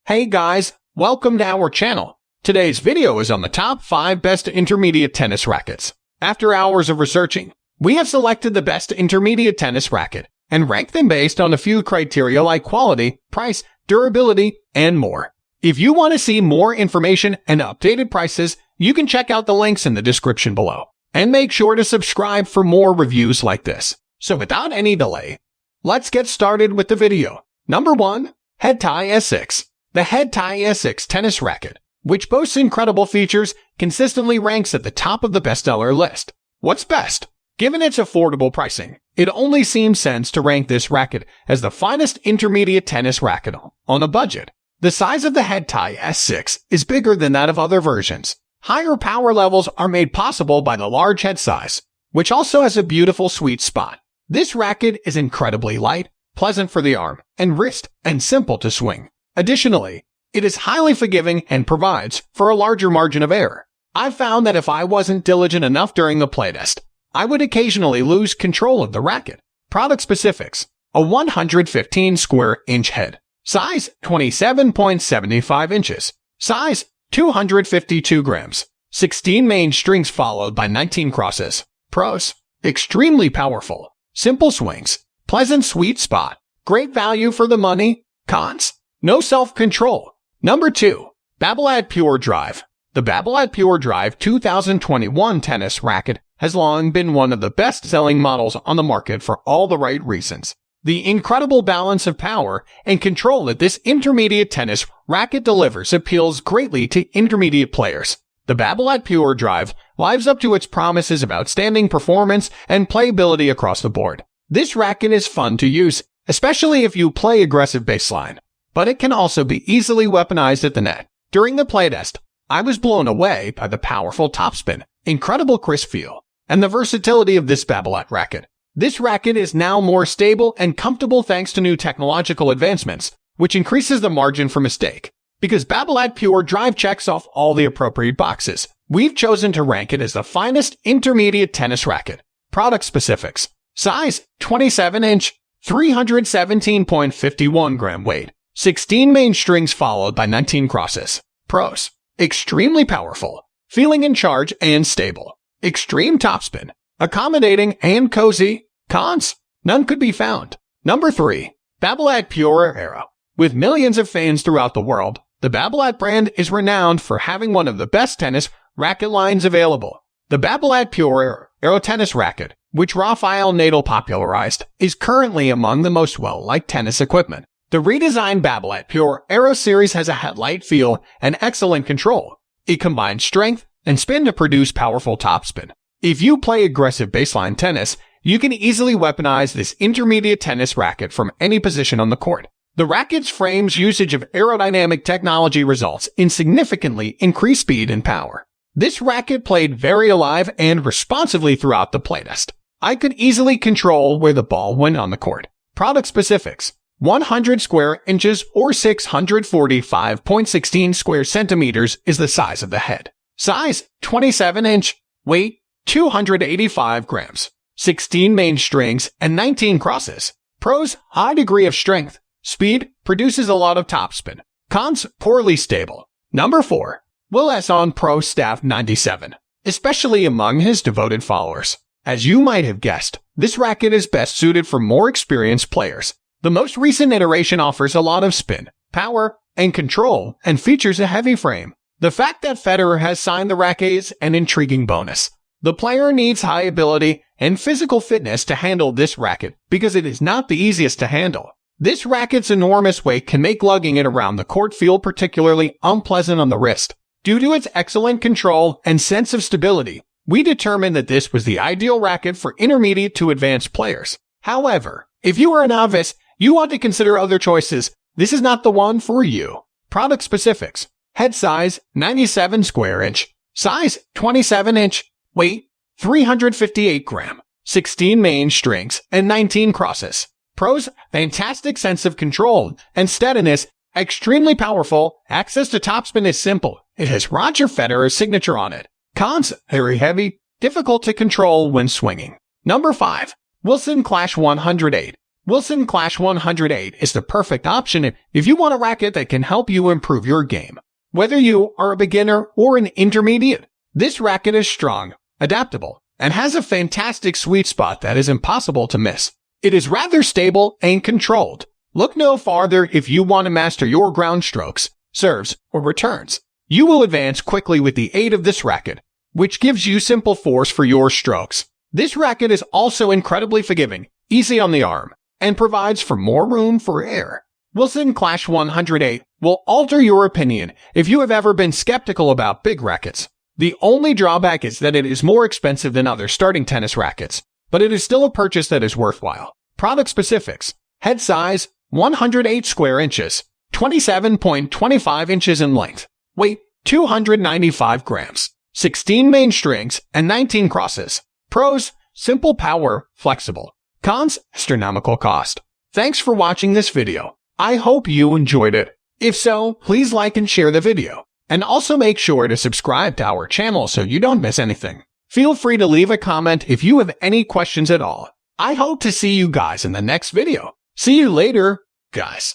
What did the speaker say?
Hey guys, welcome to our channel. Today's video is on the top 5 best intermediate tennis rackets. After hours of researching, we have selected the best intermediate tennis racket and ranked them based on a few criteria like quality, price, durability, and more. If you want to see more information and updated prices, you can check out the links in the description below. And make sure to subscribe for more reviews like this. So without any delay, let's get started with the video. Number 1. Head Tie S6. The Head Tie S6 tennis racket, which boasts incredible features, consistently ranks at the top of the bestseller list. What's best? Given its affordable pricing, it only seems sense to rank this racket as the finest intermediate tennis racket on a budget. The size of the Head Tie S6 is bigger than that of other versions. Higher power levels are made possible by the large head size, which also has a beautiful sweet spot. This racket is incredibly light, pleasant for the arm and wrist, and simple to swing. Additionally, it is highly forgiving and provides for a larger margin of error. I found that if I wasn't diligent enough during the playtest, I would occasionally lose control of the racket. Product specifics: a 115 square inch head, size 27.75 inches, size 252 grams, 16 main strings followed by 19 crosses. Pros: extremely powerful, simple swings, pleasant sweet spot, great value for the money. Cons: no self-control. Number 2. Babolat Pure Drive. The Babolat Pure Drive 2021 tennis racket has long been one of the best-selling models on the market for all the right reasons. The incredible balance of power and control that this intermediate tennis racket delivers appeals greatly to intermediate players. The Babolat Pure Drive lives up to its promises of outstanding performance and playability across the board. This racket is fun to use, especially if you play aggressive baseline, but it can also be easily weaponized at the net. During the playtest, I was blown away by the powerful topspin, incredible crisp feel, and the versatility of this Babolat racket. This racket is now more stable and comfortable thanks to new technological advancements, which increases the margin for mistake. Because Babolat Pure Drive checks off all the appropriate boxes, we've chosen to rank it as the finest intermediate tennis racket. Product specifics: size 27 inch, 317.51 gram weight, 16 main strings followed by 19 crosses. Pros: extremely powerful, feeling in charge and stable, extreme topspin, accommodating and cozy. Cons: none could be found. Number 3. Babolat Pure Aero. With millions of fans throughout the world, the Babolat brand is renowned for having one of the best tennis racket lines available. The Babolat Pure Aero tennis racket, which Rafael Nadal popularized, is currently among the most well-liked tennis equipment. The redesigned Babolat Pure Aero series has a headlight feel and excellent control. It combines strength and spin to produce powerful topspin. If you play aggressive baseline tennis, you can easily weaponize this intermediate tennis racket from any position on the court. The racket's frame's usage of aerodynamic technology results in significantly increased speed and power. This racket played very alive and responsively throughout the playtest. I could easily control where the ball went on the court. Product specifics: 100 square inches or 645.16 square centimeters is the size of the head. Size 27 inch, weight 285 grams, 16 main strings and 19 crosses. Pros: high degree of strength. Speed: produces a lot of topspin. Cons: poorly stable. Number 4. Will S on Pro Staff 97, especially among his devoted followers. As you might have guessed, this racket is best suited for more experienced players. The most recent iteration offers a lot of spin, power, and control, and features a heavy frame. The fact that Federer has signed the racket is an intriguing bonus. The player needs high ability and physical fitness to handle this racket because it is not the easiest to handle. This racket's enormous weight can make lugging it around the court feel particularly unpleasant on the wrist. Due to its excellent control and sense of stability, we determined that this was the ideal racket for intermediate to advanced players. However, if you are a novice, you want to consider other choices. This is not the one for you. Product specifics: head size 97 square inch, size 27 inch, weight 358 gram, 16 main strings and 19 crosses. Pros: fantastic sense of control and steadiness, extremely powerful, access to topspin is simple. It has Roger Federer's signature on it. Cons: very heavy, difficult to control when swinging. Number 5. Wilson Clash 108. Wilson Clash 108 is the perfect option if you want a racket that can help you improve your game. Whether you are a beginner or an intermediate, this racket is strong, adaptable, and has a fantastic sweet spot that is impossible to miss. It is rather stable and controlled. Look no farther if you want to master your ground strokes, serves, or returns. You will advance quickly with the aid of this racket, which gives you simple force for your strokes. This racket is also incredibly forgiving, easy on the arm, and provides for more room for air. Wilson Clash 108 will alter your opinion if you have ever been skeptical about big rackets. The only drawback is that it is more expensive than other starting tennis rackets, but it is still a purchase that is worthwhile. Product specifics: head size 108 square inches, 27.25 inches in length, weight 295 grams, 16 main strings and 19 crosses. Pros: simple power, flexible. Cons: astronomical cost. Thanks for watching this video. I hope you enjoyed it. If so, please like and share the video. And also make sure to subscribe to our channel so you don't miss anything. Feel free to leave a comment if you have any questions at all. I hope to see you guys in the next video. See you later, guys.